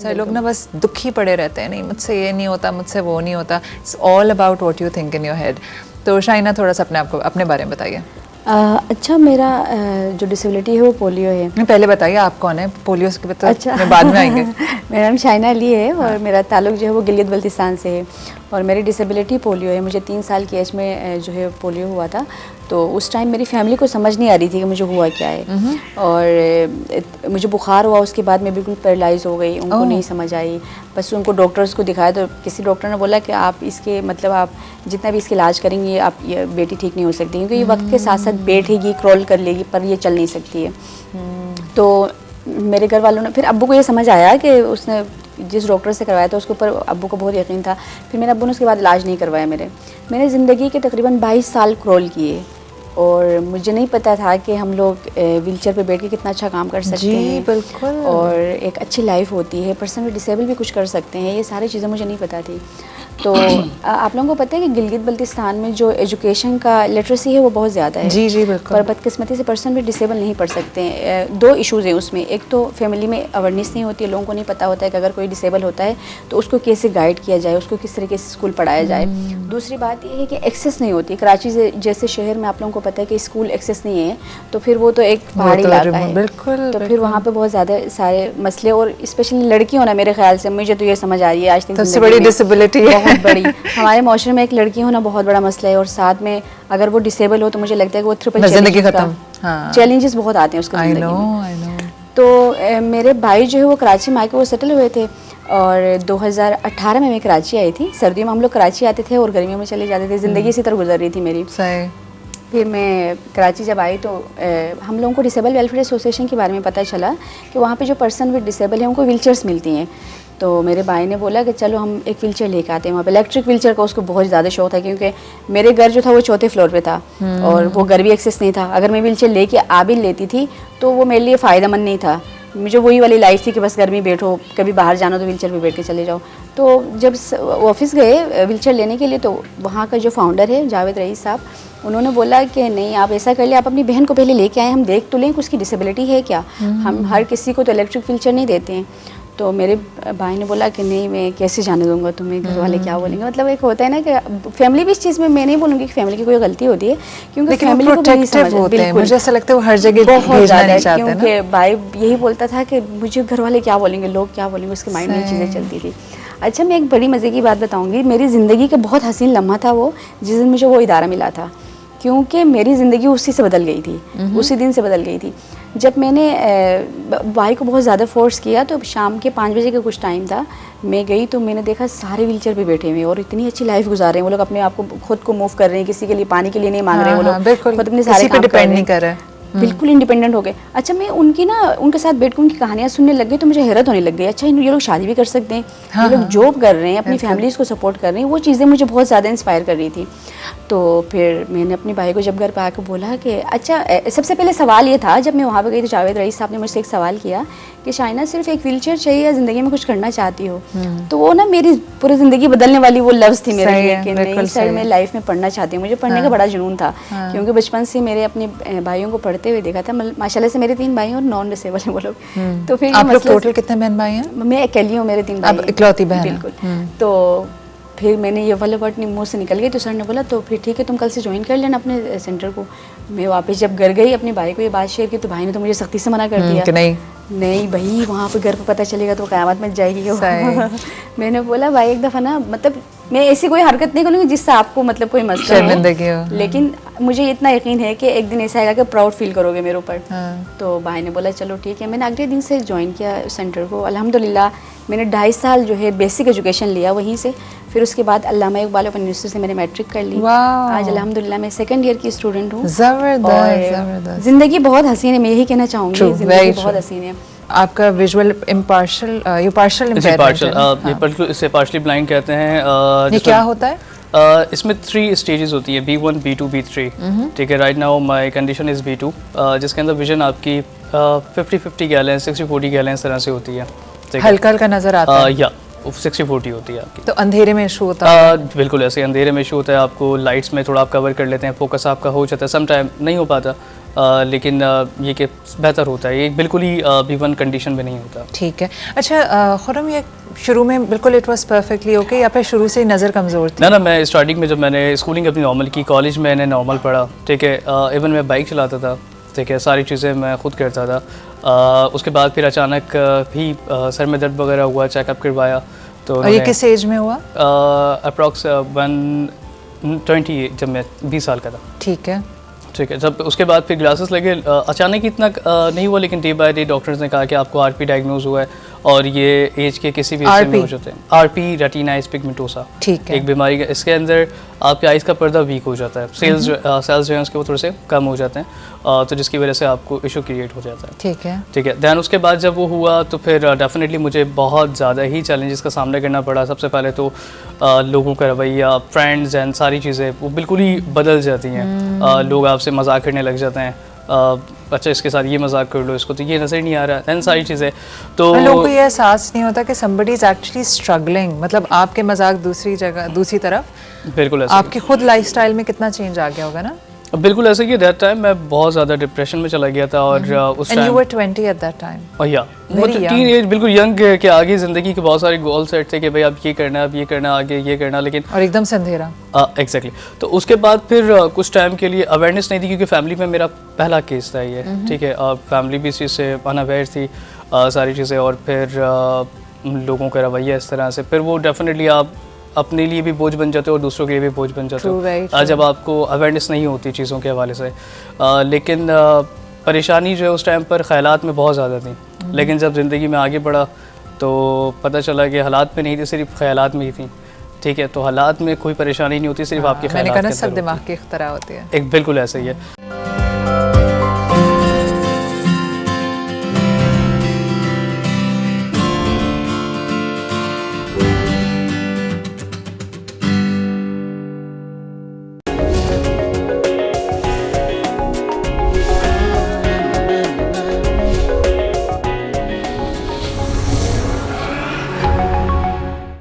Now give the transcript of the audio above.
बहुत सारे लोग ना बस दुखी पड़े रहते हैं, नहीं मुझसे ये नहीं होता, मुझसे वो नहीं होता. It's all about what you think in your head. तो शाइना थोड़ा सा अपने बारे में बताइए. अच्छा, मेरा जो डिसेबिलिटी है वो पोलियो है. पहले बताइए आप कौन है, पोलियो के तो अच्छा. में बाद में आएंगे. मेरा नाम शाइना अली है और मेरा ताल्लुक़ जो है वो गिलगित बल्तिस्तान से है और मेरी डिसेबिलिटी पोलियो है. मुझे 3 साल की एज में जो है पोलियो हुआ था. तो उस टाइम मेरी फैमिली को समझ नहीं आ रही थी कि मुझे हुआ क्या है. और मुझे बुखार हुआ, उसके बाद मैं बिल्कुल पैरालाइज हो गई. उनको नहीं समझ आई. बस उनको डॉक्टर्स को दिखाया तो किसी डॉक्टर ने बोला कि आप इसके मतलब आप जितना भी इसके इलाज करेंगे आप ये बेटी ठीक नहीं हो सकती, क्योंकि ये वक्त के साथ साथ बैठेगी, क्रॉल कर लेगी, पर ये चल नहीं सकती है. तो मेरे घर वालों ने, फिर अब्बू को ये समझ आया कि उसने जिस डॉक्टर से करवाया था उसके ऊपर अब्बू को बहुत यकीन था. फिर मेरे अब्बू ने उसके बाद इलाज नहीं करवाया. मैंने ज़िंदगी के तकरीबन 22 साल क्रॉल किए और मुझे नहीं पता था कि हम लोग व्हीलचेयर पे बैठ के कितना अच्छा काम कर सकते हैं. बिल्कुल. और एक अच्छी लाइफ होती है, पर्सन डिसेबल भी कुछ कर सकते हैं. ये सारी चीज़ें मुझे नहीं पता थी. तो आप लोगों को पता है कि गिलगित बल्तिस्तान में जो एजुकेशन का लिटरेसी है वो बहुत ज़्यादा है. जी जी बिल्कुल. पर बदकिस्मती से पर्सन भी डिसेबल नहीं पढ़ सकते हैं. 2 इश्यूज़ हैं उसमें. एक तो फैमिली में अवेयरनेस नहीं होती है, लोगों को नहीं पता होता है कि अगर कोई डिसेबल होता है तो उसको कैसे गाइड किया जाए, उसको किस तरीके से स्कूल पढ़ाया जाए. दूसरी बात ये है कि एक्सेस नहीं होती. कराची जैसे शहर में आप लोगों को पता है कि स्कूल एक्सेस नहीं है, तो फिर वो तो एक पहाड़ी इलाका है. बिल्कुल. तो फिर वहाँ पे बहुत ज़्यादा सारे मसले, और स्पेशली लड़की होना, मेरे ख्याल से मुझे तो ये समझ आ रही है आज तक सबसे बड़ी डिसेबिलिटी है. बहुत बड़ी. हमारे माशरे में एक लड़की होना बहुत बड़ा मसला है, और साथ में अगर वो डिसेबल हो तो मुझे लगता है कि वो ट्रिपल जिंदगी खत्म. चैलेंजेस बहुत आते हैं उसको जिंदगी में. I know. तो मेरे भाई जो है वो कराची में आके वो सेटल हुए थे और 2018 में मैं कराची आई थी. सर्दियों में हम लोग कराची आते थे और गर्मियों में चले जाते थे. ज़िंदगी इसी तरह गुजर रही थी मेरी. सही. फिर मैं कराची जब आई तो हम लोगों को डिसेबल वेलफेयर एसोसिएशन के बारे में पता चला कि वहाँ पे जो पर्सन विद डिसेबल है उनको व्हीलचेयर्स मिलती हैं. तो मेरे भाई ने बोला कि चलो हम एक व्हीलचेयर लेकर आते हैं. वहाँ पे इलेक्ट्रिक व्हीलचेयर का उसको बहुत ज़्यादा शौक था, क्योंकि मेरे घर जो था वो 4थे फ्लोर पे था और वो घर भी एक्सेस नहीं था. अगर मैं व्हीलचेयर लेके आ भी लेती थी तो वो मेरे लिए फ़ायदेमंद नहीं था. मुझे वही वाली लाइफ थी कि बस घर में बैठो, कभी बाहर जाना तो व्हीलचेयर पे बैठ के चले जाओ. तो जब ऑफिस गए व्हीलचेयर लेने के लिए तो वहाँ का जो फाउंडर है जावेद रईस साहब, उन्होंने बोला कि नहीं आप ऐसा कर ले, आप अपनी बहन को पहले लेके आए, हम देख तो लें कि उसकी डिसेबिलिटी है क्या. हम हर किसी को तो इलेक्ट्रिक व्हीलचेयर नहीं देते हैं. तो मेरे भाई ने बोला कि नहीं मैं कैसे जाने दूंगा तुम्हें, घर वाले क्या बोलेंगे. मतलब एक होता है ना कि फैमिली भी इस चीज़ में, मैं नहीं बोलूँगी कि फैमिली की कोई गलती होती है, क्योंकि फैमिली को नहीं समझ होते हैं. मुझे ऐसा लगता है वो हर जगह बहुत ज़्यादा, क्योंकि भाई यही बोलता था कि मुझे घर वाले क्या बोलेंगे, लोग क्या बोलेंगे, उसके माइंड में चीज़ें चलती थी. अच्छा, मैं एक बड़ी मज़े की बात बताऊँगी. मेरी ज़िंदगी का बहुत हसीन लम्हा था वो, जिस दिन मुझे वो इदारा मिला था, क्योंकि मेरी ज़िंदगी उसी से बदल गई थी. उसी दिन से बदल गई थी. जब मैंने भाई को बहुत ज़्यादा फोर्स किया तो शाम के 5 बजे का कुछ टाइम था, मैं गई तो मैंने देखा सारे व्हीलचेयर पे बैठे हुए और इतनी अच्छी लाइफ गुजार रहे हैं वो लोग. अपने आप को खुद को मूव कर रहे हैं, किसी के लिए पानी के लिए नहीं मांग रहे वो लोग, खुद अपने सारे काम डिपेंड नहीं कर रहे हैं. बिल्कुल इंडिपेंडेंट हो गए. अच्छा, मैं उनके साथ बैठ कर उनकी कहानियाँ सुनने लग गई तो मुझे हैरत होने लग गई. अच्छा, ये लोग शादी भी कर सकते हैं, ये लोग जॉब कर रहे हैं, अपनी फैमिलीज़ को सपोर्ट कर रहे हैं. वो चीज़ें मुझे बहुत ज़्यादा इंस्पायर कर रही थी. तो फिर मैंने अपने भाई को जब घर पर आकर बोला कि अच्छा, सबसे पहले सवाल ये था जब मैं वहाँ पर गई तो जावेद रईस साहब ने मुझसे एक सवाल किया कि शाइना सिर्फ एक व्हीलचेयर चाहिए या ज़िंदगी में कुछ करना चाहती हो. तो वो ना मेरी पूरी ज़िंदगी बदलने वाली वो लफ्ज़ थी मेरे लिए कि नहीं सर मैं लाइफ में पढ़ना चाहती हूँ. मुझे पढ़ने का बड़ा जुनून था, क्योंकि बचपन से मेरे अपने भाइयों को पढ़ते हुए देखा था. माशाल्लाह से मेरे 3 भाई और नॉन डिसेबल हैं वो लोग. तो फिर आप लोग टोटल कितने बहन भाई हैं? मैं अकेली हूँ, मेरे 3 भाई. इकलौती बहन. बिल्कुल. तो फिर मैंने ये वाला वर्ड मुँह से निकल गई तो सर ने बोला तो फिर ठीक है तुम कल से ज्वाइन कर लेना अपने सेंटर को. मैं वापस जब घर गई अपने भाई को ये बात शेयर की तो भाई ने तो मुझे सख्ती से मना कर दिया कि नहीं भाई वहाँ पे घर पे पता चलेगा तो क़यामत में जाएगी. मैंने बोला भाई एक दफ़ा ना, मतलब मैं ऐसी कोई हरकत नहीं करूँगी जिससे आपको मतलब कोई मसला हो, लेकिन मुझे इतना यकीन है कि एक दिन ऐसा आएगा कि प्राउड फील करोगे मेरे ऊपर. तो भाई ने बोला चलो ठीक है. मैंने अगले दिन से ज्वाइन किया सेंटर को. अल्हम्दुलिल्लाह मैंने 2.5 साल जो है बेसिक एजुकेशन लिया वहीं से. फिर उसके बाद अल्लामा इकबाल ओपन यूनिवर्सिटी से मैंने मैट्रिक कर ली. आज अल्हम्दुलिल्लाह मैं 2nd ईयर की स्टूडेंट हूँ. ज़बरदस्त. ज़िंदगी बहुत हसीन है, मैं यही कहना चाहूँगी. ज़िंदगी बहुत हसीन है. आपका visual impartial, you partial impairment, इसे पार्शली ब्लाइंड कहते हैं. ये क्या होता है? इसमें 3 स्टेजेस होती है, B1, B2, B3. ठीक है. Right now my condition is B2, जिसके अंदर विजन आपकी 50-50 कह लें, 60-40 कह लें, इस तरह से होती है. हल्का हल्का नजर आता है. या 60-40 होती है आपकी. तो अंधेरे में इशू होता है? बिल्कुल ऐसे अंधेरे में इशू होता है. आपको लाइट्स में थोड़ा आप कवर कर लेते हैं, फोकस आपका हो जाता है, सम टाइम नहीं हो पाता. लेकिन ये कि बेहतर होता है, ये बिल्कुल ही B1 कंडीशन में नहीं होता। ठीक है। अच्छा खुरम, ये शुरू में बिल्कुल इट वाज परफेक्टली ओके या फिर शुरू से ही नज़र कमज़ोर थी? ना मैं स्टार्टिंग में जब मैंने स्कूलिंग अपनी नॉर्मल की, कॉलेज में मैंने नॉर्मल पढ़ा, ठीक है। इवन मैं बाइक चलाता था, ठीक है, सारी चीज़ें मैं खुद करता था। उसके बाद फिर अचानक भी सर में दर्द वगैरह हुआ, चेकअप करवाया तो और ये किस एज में हुआ? अप्रॉक्स 120, जब मैं 20 साल का था। ठीक है। ठीक है। जब उसके बाद फिर ग्लासेस लगे, अचानक इतना नहीं हुआ, लेकिन डे बाय डे डॉक्टर्स ने कहा कि आपको आरपी डायग्नोज हुआ है और ये एज के किसी भी हिस्से में हो जाते हैं। आरपी रेटिनाइज पिगमेंटोसा, ठीक है। एक बीमारी है, इसके अंदर आपके आइज़ का पर्दा वीक हो जाता है, सेल्स जो हैं उसके वो थोड़े से कम हो जाते हैं, तो जिसकी वजह से आपको इशू क्रिएट हो जाता है। ठीक है। ठीक है। दैन उसके बाद जब वो हुआ तो फिर डेफिनेटली मुझे बहुत ज़्यादा ही चैलेंजेस का सामना करना पड़ा। सबसे पहले तो लोगों का रवैया, फ्रेंड्स एंड सारी चीज़ें वो बिल्कुल ही बदल जाती हैं। लोग आपसे मजाक करने लग जाते हैं, अच्छा इसके साथ ये मजाक कर लो, इसको तो ये नज़र नहीं आ रहा है, सारी चीज़ें। तो लोगों को ये एहसास नहीं होता कि somebody is actually struggling, मतलब आपके मजाक दूसरी जगह, दूसरी तरफ बिल्कुल ऐसा आपकी खुद लाइफस्टाइल में कितना चेंज आ गया होगा ना? बिल्कुल ऐसे कि दैट टाइम मैं बहुत ज़्यादा डिप्रेशन में चला गया था और उस And you time were 20 at that time. या Very young. टीन एज, बिल्कुल यंग के आगे ज़िंदगी के बहुत सारे गोल सेट थे कि भाई अब ये करना, अब ये करना, आगे ये करना, लेकिन और एकदम से अंधेरा। एग्जैक्टली। तो उसके बाद फिर कुछ टाइम के लिए अवेयरनेस नहीं थी, क्योंकि फैमिली में मेरा पहला केस था ये, ठीक है। फैमिली भी इस चीज़ से अनअवेयर थी, सारी चीज़ें, और फिर लोगों का रवैया इस तरह से, फिर वो डेफिनेटली आप अपने लिए भी बोझ बन जाते हो और दूसरों के लिए भी बोझ बन जाते True, very हो true. जब आपको अवेयरनेस नहीं होती चीज़ों के हवाले से। लेकिन परेशानी जो है उस टाइम पर ख्यालात में बहुत ज़्यादा थी, लेकिन जब ज़िंदगी में आगे बढ़ा तो पता चला कि हालात में नहीं थी, सिर्फ ख्यालात में ही थी, ठीक है। तो हालात में कोई परेशानी नहीं होती, सिर्फ आपके मैंने ख्यालात कहा ना के सब अंदर दिमाग की इख्तरा होती है। होती है। एक बिल्कुल ऐसा ही है।